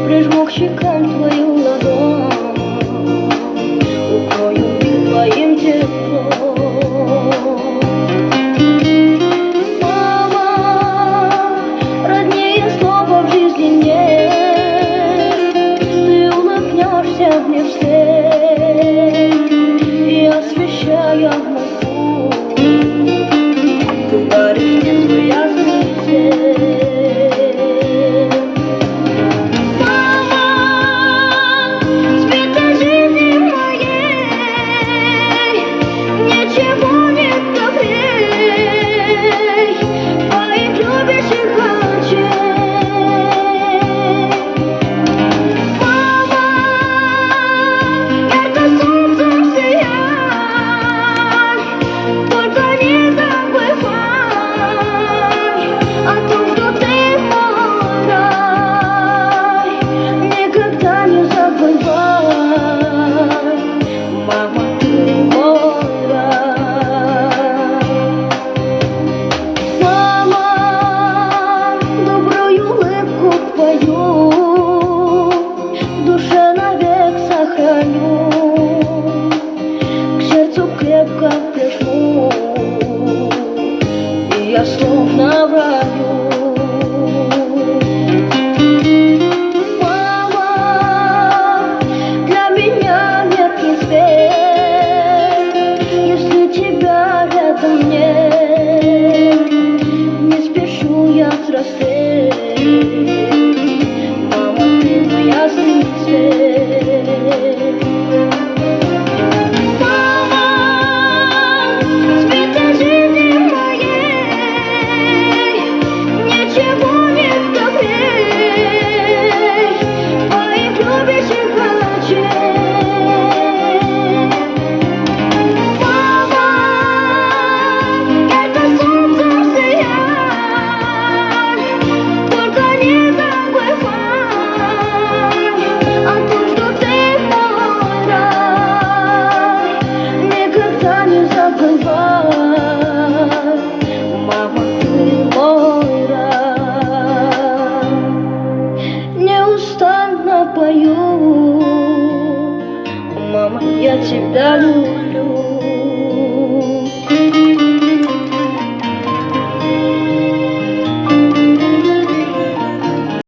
Прижму к щекам твою ладонь, укрою твоим теплом. Мама, роднее слова в жизни нет. Ты улыбнешься мне вслед и, освещая мой путь, ты даришь мне свой ясный свет. В душе навек сохраню, к сердцу крепко прижму, и я словно в раю. Мама, для меня яркий свет, если тебя рядом нет, не спешу я взрослеть. Ясный свет. Мама, света жизни моей, ничего не добрей твоих любящих очей. Мама, это солнце сияет, только не забывай о том, что ты мой рай, никогда не забывай. Мама, ты мой рай. Неустанно пою, мама, я тебя люблю.